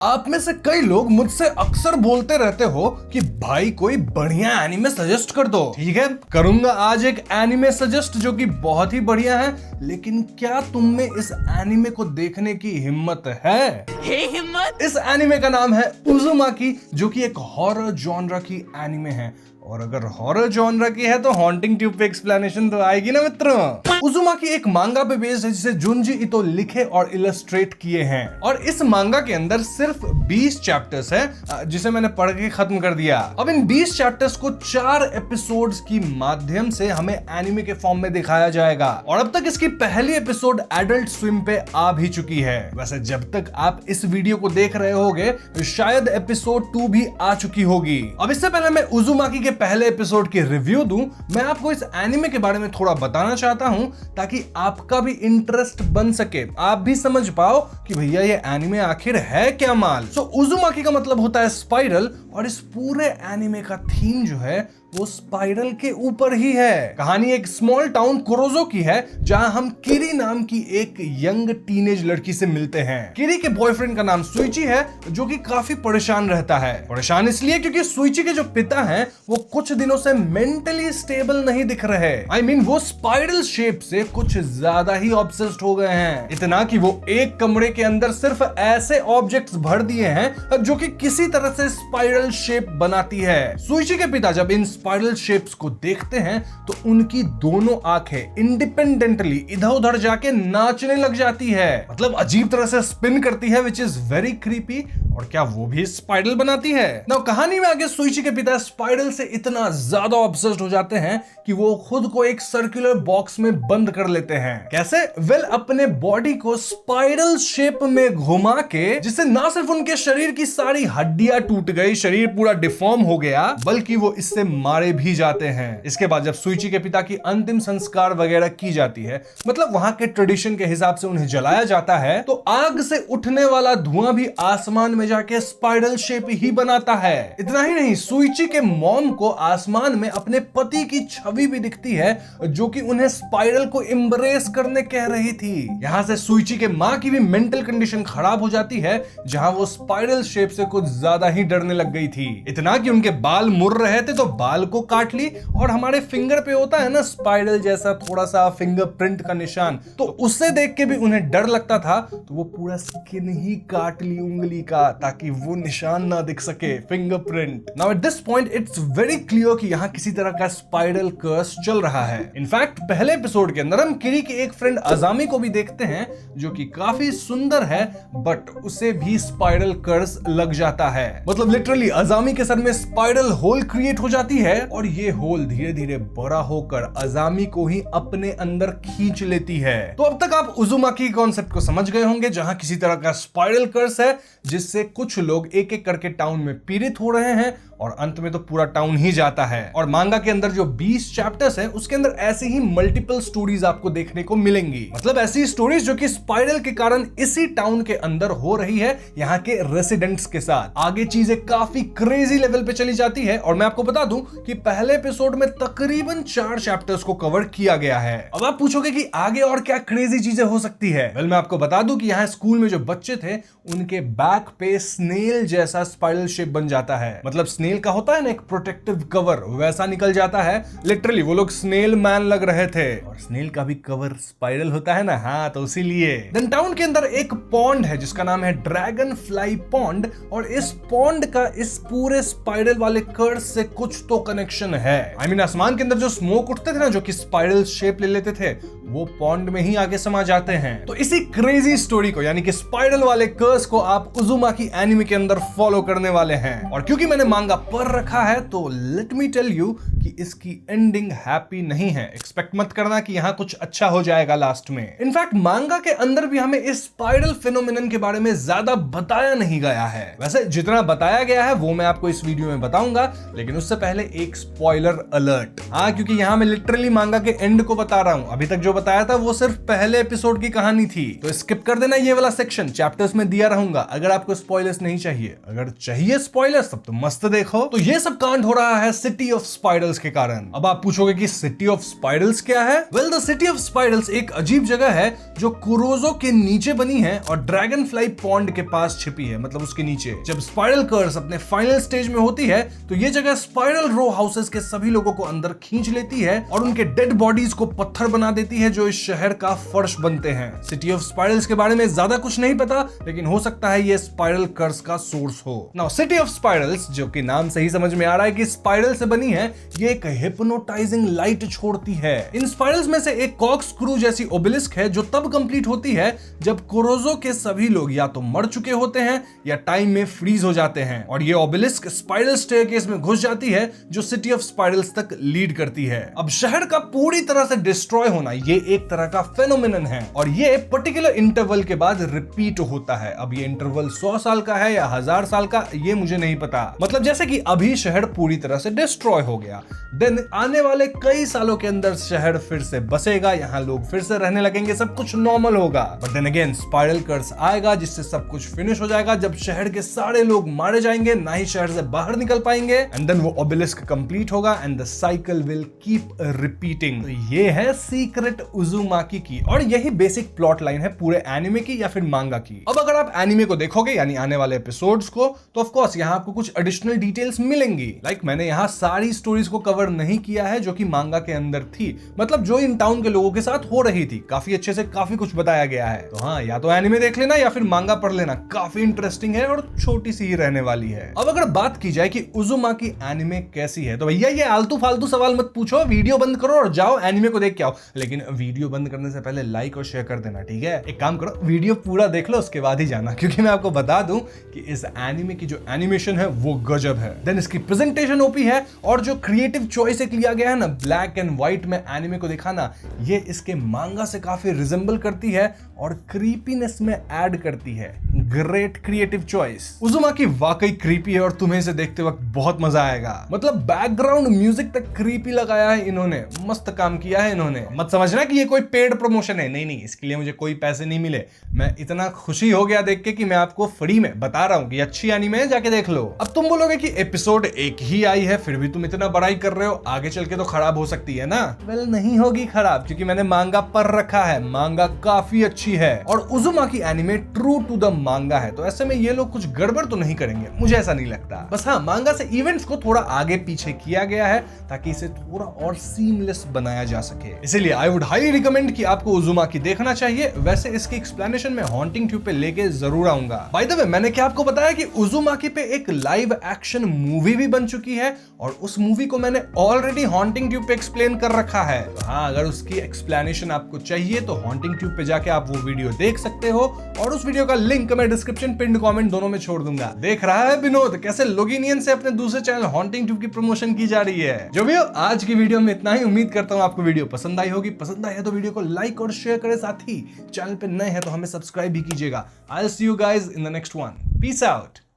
आप में से कई लोग मुझसे अक्सर बोलते रहते हो कि भाई कोई बढ़िया एनिमे सजेस्ट कर दो। ठीक है, करूंगा आज एक एनिमे सजेस्ट जो कि बहुत ही बढ़िया है, लेकिन क्या तुम में इस एनिमे को देखने की हिम्मत है? हिम्मत। इस एनिमे का नाम है उज़ुमाकी, जो कि एक हॉरर जॉनरा की एनिमे है। और अगर हॉरर जॉनरा की है तो हॉन्टिंग ट्यूब पे एक्सप्लेनेशन तो आएगी ना मित्रों। उज़ुमाकी एक मांगा पे बेस्ड है जिसे जुंजी इतो लिखे और इलस्ट्रेट किए हैं। और इस मांगा के अंदर सिर्फ 20 चैप्टर्स है जिसे मैंने पढ़ के खत्म कर दिया। अब इन 20 चैप्टर्स को 4 एपिसोड्स की माध्यम से हमें एनिमे के फॉर्म में दिखाया जाएगा। और अब तक इसकी पहली एपिसोड एडल्ट स्विम पे आ भी चुकी है। वैसे जब तक आप इस वीडियो को देख रहे होगे शायद एपिसोड 2 भी आ चुकी होगी। अब इससे पहले मैं उज़ुमाकी के पहले एपिसोड की रिव्यू दूं, मैं आपको इस एनिमे के बारे में थोड़ा बताना चाहता हूं ताकि आपका भी इंटरेस्ट बन सके, आप भी समझ पाओ कि भैया ये एनिमे आखिर है क्या माल। सो उज़ुमाकी का मतलब होता है स्पाइरल, और इस पूरे एनिमे का थीम जो है वो स्पाइरल के ऊपर ही है। कहानी एक स्मॉल टाउन कुरोजो की है जहां हम किरी नाम की एक यंग टीनेज लड़की से मिलते हैं। किरी के बॉयफ्रेंड का नाम सुइची है जो कि काफी परेशान रहता है। परेशान इसलिए क्योंकि सुइची के जो पिता हैं वो कुछ दिनों से मेंटली स्टेबल नहीं दिख रहे। I mean, वो स्पाइरल शेप से कुछ ज्यादा ही ऑब्सेस्ड हो गए हैं। इतना कि वो एक कमरे के अंदर सिर्फ ऐसे ऑब्जेक्ट्स भर दिए हैं जो कि किसी तरह से स्पाइरल शेप बनाती है। सुइची के पिता जब इन स्पाइरल शेप्स को देखते हैं तो उनकी दोनों आंखें इंडिपेंडेंटली इधर उधर जाके नाचने लग जाती है। मतलब अजीब तरह से स्पिन करती है, विच इज वेरी क्रीपी। और क्या वो भी स्पाइरल बनाती है? नाउ कहानी में आगे सुइची के पिता स्पाइरल से इतना ज्यादा ऑब्सेस्ड हो जाते हैं कि वो खुद को एक सर्कुलर बॉक्स में बंद कर लेते हैं। कैसे? वेल, अपने बॉडी को स्पाइरल शेप में घुमा के, जिससे ना सिर्फ उनके शरीर की सारी हड्डियां टूट गई, शरीर पूरा डिफॉर्म हो गया, बल्कि वो इससे मारे भी जाते हैं। इसके बाद जब सुइची के पिता की अंतिम संस्कार वगैरह की जाती है, मतलब वहां के ट्रेडिशन के हिसाब से उन्हें जलाया जाता है, तो आग से उठने वाला धुआं भी आसमान में जाके स्पाइरल शेप ही बनाता है। इतना ही नहीं, सुइची के मॉम को आसमान में अपने पति की छवि भी दिखती है जो कि उन्हें स्पाइरल को एम्ब्रेस करने कह रही थी। यहां से सुइची के मां की भी मेंटल कंडीशन खराब हो जाती है, जहां वो स्पाइरल शेप से कुछ ज्यादा ही डरने लग गई थी। इतना कि उनके बाल मुड़ रहे थे तो बाल को काट ली, और हमारे फिंगर पे होता है ना स्पाइरल जैसा थोड़ा सा फिंगरप्रिंट का निशान, तो उससे देख के भी उन्हें डर लगता था, तो वो पूरा स्किन ही काट ली उंगली का ताकि वो निशान ना दिख सके, fingerprint. Now at this point it's very clear कि यहां किसी तरह का स्पाइरल कर्स चल रहा है। इनफैक्ट पहले एपिसोड के अंदर हम किरी की एक फ्रेंड अजामी को भी देखते हैं जो कि काफी सुंदर है, बट उसे भी स्पाइरल कर्स लग जाता है। मतलब लिटरली अजामी के सर में स्पाइरल होल क्रिएट हो जाती है, और ये होल धीरे धीरे बड़ा होकर अजामी को ही अपने अंदर खींच लेती है। तो अब तक आप उज़ुमाकी के कॉन्सेप्ट को समझ गए होंगे, जहां किसी तरह का स्पाइरल कर्स है जिससे कुछ लोग एक एक करके टाउन में पीड़ित हो रहे हैं, और अंत में तो पूरा टाउन ही जाता है। और मांगा के अंदर जो 20 चैप्टर्स हैं उसके अंदर ऐसे ही मल्टीपल स्टोरीज आपको देखने को मिलेंगी। मतलब ऐसी स्टोरीज जो कि स्पाइरल के कारण इसी टाउन के अंदर हो रही है यहाँ के रेसिडेंट्स के साथ। आगे चीजें काफी क्रेजी लेवल पे चली जाती है, और मैं आपको बता दूं कि पहले एपिसोड में तकरीबन 4 चैप्टर्स को कवर किया गया है। अब आप पूछोगे कि आगे और क्या क्रेजी चीजें हो सकती है? वेल, मैं आपको बता दूं कि यहाँ स्कूल में जो बच्चे थे उनके बैक पे स्नेल जैसा स्पाइरल शेप बन जाता है। मतलब स्नेल का होता है ना एक प्रोटेक्टिव कवर, वैसा निकल जाता है। लिटरली वो लोग स्नेल मैन लग रहे थे, और स्नेल का भी कवर स्पाइरल होता है ना, हाँ, तो इसीलिए। देन टाउन के अंदर एक पॉन्ड है जिसका नाम है ड्रैगन फ्लाई पॉन्ड, और इस पॉन्ड का इस पूरे स्पाइरल वाले कर्स से कुछ तो कनेक्शन है। I mean, आसमान के अंदर जो स्मोक उठते थे ना जो कि स्पाइरल शेप ले लेते थे, वो पॉन्ड में ही आगे समा जाते हैं। तो इसी क्रेजी स्टोरी को, यानी कि स्पाइरल वाले कर्स को, आप उज़ुमाकी एनिमे के अंदर फॉलो करने वाले हैं। और क्योंकि मैंने मांगा पढ़ रखा है तो लेट मी टेल यू कि इसकी एंडिंग हैप्पी नहीं है। एक्सपेक्ट मत करना कि यहां कुछ अच्छा हो जाएगा लास्ट में। इनफैक्ट मांगा के अंदर भी हमें इस स्पाइरल फिनोमिनन के बारे में ज्यादा बताया नहीं गया है। वैसे जितना बताया गया है वो मैं आपको इस वीडियो में बताऊंगा, लेकिन उससे पहले एक स्पॉइलर अलर्ट। हाँ, क्योंकि यहां मैं लिटरली मांगा के एंड को बता रहा हूं। अभी तक जो बताया था वो सिर्फ पहले एपिसोड की कहानी थी, तो स्किप कर देना ये वाला सेक्शन। चैप्टर्स में दिया रहूंगा अगर आपको स्पॉयलर्स नहीं चाहिए। अगर चाहिए स्पॉयलर्स तब तो मस्त देखो। तो ये सब कांड हो रहा है सिटी ऑफ स्पाइरल स्पाइरल्स के कारण। अब आप पूछोगे कि सिटी ऑफ स्पाइरल्स क्या है? Well, the city of spirals एक अजीब जगह है जो कुरोजो के नीचे बनी है और ड्रैगन फ्लाई पॉन्ड के पास छिपी है, मतलब उसके नीचे। जब स्पाइरल कर्स अपने फाइनल स्टेज में होती है तो ये जगह स्पाइरल रो हाउसेस के सभी लोगों को अंदर खींच लेती है और उनके डेड बॉडीज को पत्थर बना देती है जो इस शहर का फर्श बनते हैं। सिटी ऑफ स्पाइरल्स के बारे में ज्यादा कुछ नहीं पता, लेकिन हो सकता है ये स्पाइरल कर्स का सोर्स हो। नाउ सिटी ऑफ स्पाइरल्स, जो कि नाम से ही समझ में आ रहा है कि स्पाइरल से बनी है, ये एक हिप्नोटाइजिंग लाइट छोड़ती है। इन स्पाइरल्स में से एक कॉक स्क्रू जैसी ओबेलिस्क है जो तब कंप्लीट होती है जब कुरोजो के सभी लोग या तो मर चुके होते हैं या टाइम में फ्रीज हो जाते हैं, और ये ओबेलिस्क स्पाइरल स्टेयरकेस में घुस जाती है जो सिटी ऑफ स्पाइरल्स तक लीड करती है। अब शहर का पूरी तरह से डिस्ट्रॉय होना ये एक तरह का फेनोमेनन है और ये पर्टिकुलर इंटरवल के बाद रिपीट होता है। अब ये इंटरवल 100 साल का है या 1000 साल का, ये मुझे नहीं पता। मतलब जैसे कि अभी शहर पूरी तरह से डिस्ट्रॉय हो गया, देन आने वाले कई सालों के अंदर शहर फिर से बसेगा, यहाँ लोग फिर से रहने लगेंगे, सब कुछ नॉर्मल होगा। बट देन अगेन स्पाइरल कर्स आएगा जिससे सब कुछ फिनिश हो जाएगा जब शहर के सारे लोग मारे जाएंगे, ना ही शहर से बाहर निकल पाएंगे, एंड देन वो ओबेलिस्क कंप्लीट होगा and the cycle will keep repeating. तो ये है सीक्रेट उजुमाकी की, और यही बेसिक प्लॉट लाइन है पूरे एनिमे की या फिर मांगा की। अब अगर आप एनिमे को देखोगे यानी आने वाले एपिसोड्स को, तो ऑफ कोर्स यहाँ आपको कुछ एडिशनल डिटेल्स मिलेंगी। लाइक मैंने यहाँ सारी स्टोरीज को कवर नहीं किया है जो कि मांगा के अंदर थी, मतलब जो इन टाउन के लोगों के साथ हो रही थी। काफी अच्छे से काफी कुछ बताया गया है। तो हाँ, या तो एनिमे देख लेना या फिर मांगा पढ़ लेना, काफी इंटरेस्टिंग है और छोटी सी ही रहने वाली है। अब अगर बात की जाए कि उजुमाकी एनिमे कैसी है, तो भैया ये आलतू फालतू सवाल मत पूछो, वीडियो बंद करो और जाओ एनिमे को देख के आओ। लेकिन वीडियो बंद करने से पहले लाइक और शेयर कर देना, ठीक है? एक काम करो, वीडियो पूरा देख लो उसके बाद ही जाना, क्योंकि मैं आपको बता दूं कि इस एनिमे की जो एनिमेशन है वो गजब है। देन इसकी प्रेजेंटेशन ओपी है, और जो क्रिएटिव चॉइस एक लिया गया है ना ब्लैक एंड व्हाइट में एनिमे को दिखाना, ये इसके मांगा से काफी रिजेंबल करती है और क्रीपीनेस में ऐड करती है। Great creative choice. उजुमाकी वाकई क्रीपी है और तुम्हें इसे देखते वक्त बहुत मजा आएगा। मतलब बैकग्राउंड म्यूजिक तक क्रीपी लगाया है इन्होंने, मस्त काम किया है इन्होंने। मत समझना कि ये कोई पेड प्रमोशन है, नहीं नहीं, इसके लिए मुझे कोई पैसे नहीं मिले। मैं इतना खुशी हो गया देख के कि मैं आपको फ्री में बता रहा हूँ कि अच्छी एनिमे है, जाके देख लो। अब तुम बोलोगे कि एपिसोड एक ही आई है फिर भी तुम इतना बड़ाई कर रहे हो, आगे चल के तो खराब हो सकती है ना? वेल, नहीं होगी खराब, क्योंकि मैंने मांगा पढ़ रखा है, मांगा काफी अच्छी है और Uzumaki anime true to the manga है। तो ऐसे में ये लोग कुछ गड़बड़ तो नहीं करेंगे, मुझे ऐसा नहीं लगता। बस हाँ, मांगा से इवेंट्स को थोड़ा आगे पीछे किया गया है ताकि इसे थोड़ा और सीमलेस बनाया जा सके। इसीलिए आई वुड हाईली रिकमेंड कि आपको उजुमाकी देखना चाहिए। वैसे इसकी एक्सप्लेनेशन में हॉन्टिंग ट्यूब पे लेके जरूर आऊंगा। बाय द वे, मैंने क्या आपको बताया कि उजुमाकी पे एक लाइव एक्शन मूवी भी बन चुकी है और उस मूवी को मैंने ऑलरेडी हॉन्टिंग ट्यूब पे एक्सप्लेन कर रखा है। तो हाँ, अगर उसकी एक्सप्लेनेशन आपको चाहिए तो हॉन्टिंग ट्यूब पे जाके आप वो वीडियो देख सकते हो, और उस वीडियो का लिंक मैं डिस्क्रिप्शन पिन कमेंट दोनों में छोड़ दूंगा। देख रहा है विनोद कैसे लोगिनियन से अपने दूसरे चैनल हॉन्टिंग ट्यूब की प्रमोशन की जा रही है। जो भी हो, आज की वीडियो में इतना ही। उम्मीद करता हूँ आपको वीडियो पसंद आई होगी। पसंद आई है तो वीडियो को लाइक और शेयर करें, साथ ही चैनल पे नए हैं तो हमें सब्सक्राइब भी कीजिएगा। I will see you guys in the next one. Peace out.